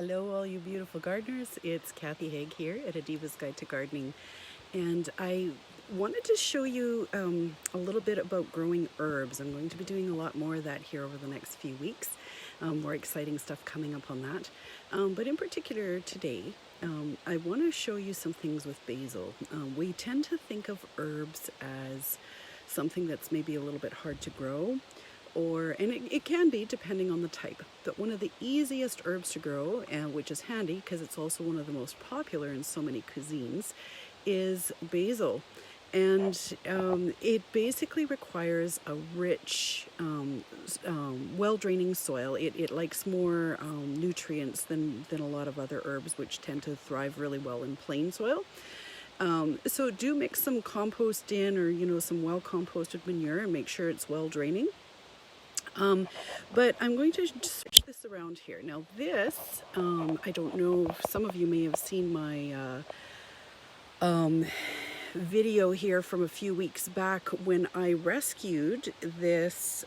Hello all you beautiful gardeners, it's Kathy Haig here at A Diva's Guide to Gardening, and I wanted to show you a little bit about growing herbs. I'm going to be doing a lot more of that here over the next few weeks, more exciting stuff coming up on that, but in particular today I want to show you some things with basil. We tend to think of herbs as something that's maybe a little bit hard to grow, and it can be depending on the type, but one of the easiest herbs to grow, and which is handy because it's also one of the most popular in so many cuisines, is basil. And it basically requires a rich, well-draining soil. It likes more nutrients than a lot of other herbs, which tend to thrive really well in plain soil. So do mix some compost in, or some well composted manure, and make sure it's well draining. But I'm going to just switch this around here. Now this, I don't know, some of you may have seen my video here from a few weeks back when I rescued these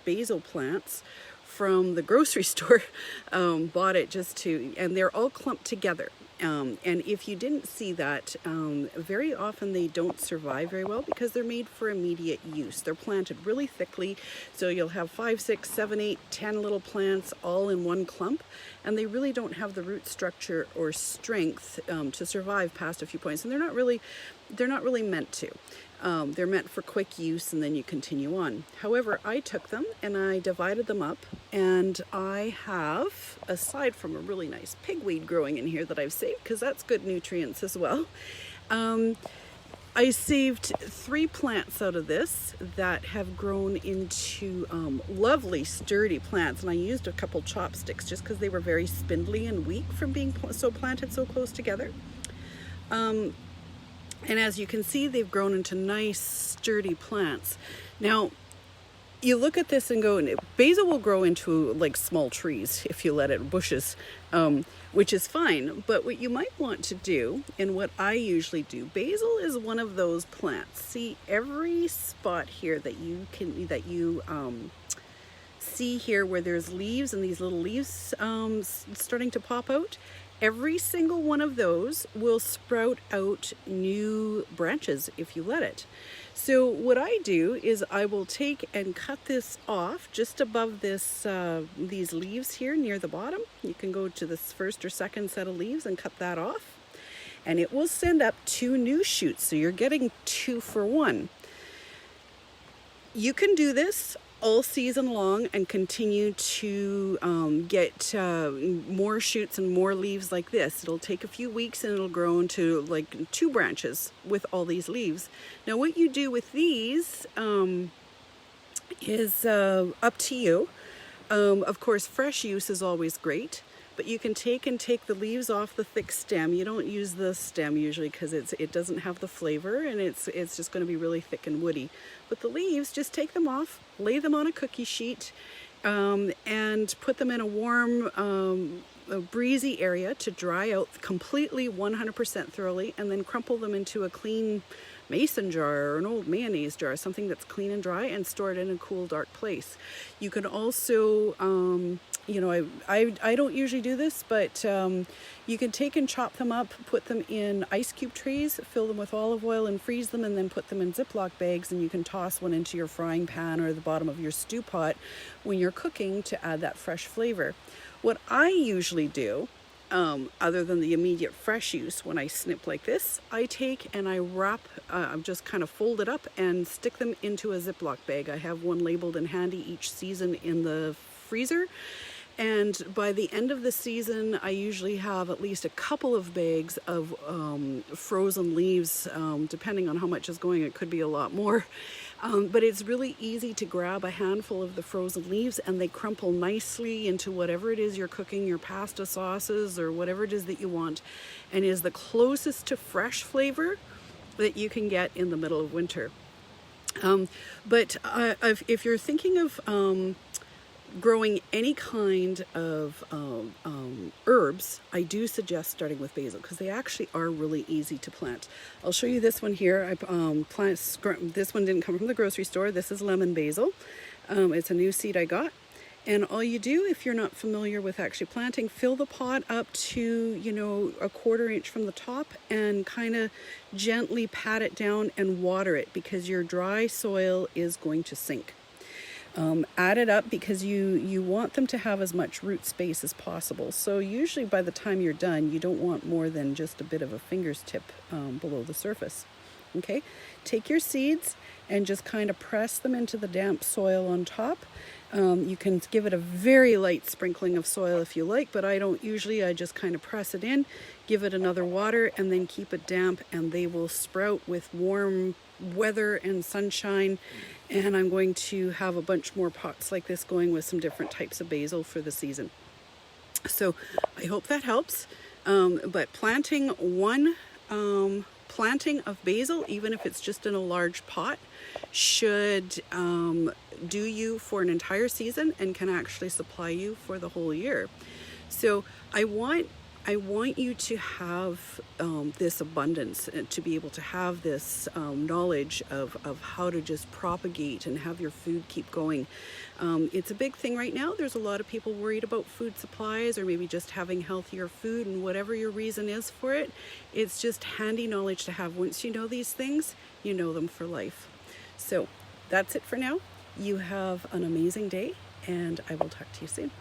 basil plants from the grocery store. Bought it and they're all clumped together. And if you didn't see that, very often they don't survive very well because they're made for immediate use. They're planted really thickly, so you'll have 5, 6, 7, 8, 10 little plants all in one clump, and they really don't have the root structure or strength to survive past a few points, and they're not really meant to. They're meant for quick use and then you continue on. However, I took them and I divided them up, and I have, aside from a really nice pigweed growing in here that I've saved because that's good nutrients as well, I saved 3 plants out of this that have grown into lovely sturdy plants, and I used a couple chopsticks just because they were very spindly and weak from being planted so close together. And as you can see, they've grown into nice, sturdy plants. Now, you look at this and go, basil will grow into like small trees if you let it, bushes, which is fine. But what you might want to do, and what I usually do, basil is one of those plants. See, every spot here that you see here where there's leaves and these little leaves starting to pop out, every single one of those will sprout out new branches if you let it. So what I do is I will take and cut this off just above this these leaves here near the bottom. You can go to this first or second set of leaves and cut that off, and it will send up 2 new shoots, so you're getting 2 for 1. You can do this all season long and continue to get more shoots and more leaves like this. It'll take a few weeks and it'll grow into like 2 branches with all these leaves. Now what you do with these is up to you. Of course, fresh use is always great, but you can take the leaves off the thick stem. You don't use the stem usually because it doesn't have the flavor, and it's just going to be really thick and woody. But the leaves, just take them off, lay them on a cookie sheet, and put them in a warm, breezy area to dry out completely 100% thoroughly, and then crumple them into a clean mason jar or an old mayonnaise jar, something that's clean and dry, and store it in a cool, dark place. You can also, I don't usually do this, but you can take and chop them up, put them in ice cube trays, fill them with olive oil and freeze them, and then put them in Ziploc bags, and you can toss one into your frying pan or the bottom of your stew pot when you're cooking to add that fresh flavor. What I usually do, other than the immediate fresh use, when I snip like this, I take and I wrap, just kind of fold it up and stick them into a Ziploc bag. I have one labeled and handy each season in the freezer. And by the end of the season, I usually have at least a couple of bags of frozen leaves, depending on how much is going. It could be a lot more. But it's really easy to grab a handful of the frozen leaves, and they crumple nicely into whatever it is you're cooking, your pasta sauces or whatever it is that you want, and is the closest to fresh flavor that you can get in the middle of winter. But if you're thinking of growing any kind of herbs, I do suggest starting with basil because they actually are really easy to plant. I'll show you this one here. This one didn't come from the grocery store. This is lemon basil. It's a new seed I got, And all you do, if you're not familiar with actually planting, fill the pot up to, you know, a 1/4 inch from the top and kind of gently pat it down and water it, because your dry soil is going to sink. Add it up because you want them to have as much root space as possible. So usually by the time you're done, you don't want more than just a bit of a finger's tip below the surface. Okay, take your seeds and just kind of press them into the damp soil on top. You can give it a very light sprinkling of soil if you like, but I don't usually. I just kind of press it in, give it another water, and then keep it damp, and they will sprout with warm weather and sunshine. And I'm going to have a bunch more pots like this going with some different types of basil for the season. So I hope that helps. But planting one planting of basil, even if it's just in a large pot, should do you for an entire season and can actually supply you for the whole year. So I want you to have this abundance, to be able to have this knowledge of how to just propagate and have your food keep going. It's a big thing right now. There's a lot of people worried about food supplies, or maybe just having healthier food, and whatever your reason is for it, it's just handy knowledge to have. Once you know these things, you know them for life. So that's it for now. You have an amazing day, and I will talk to you soon.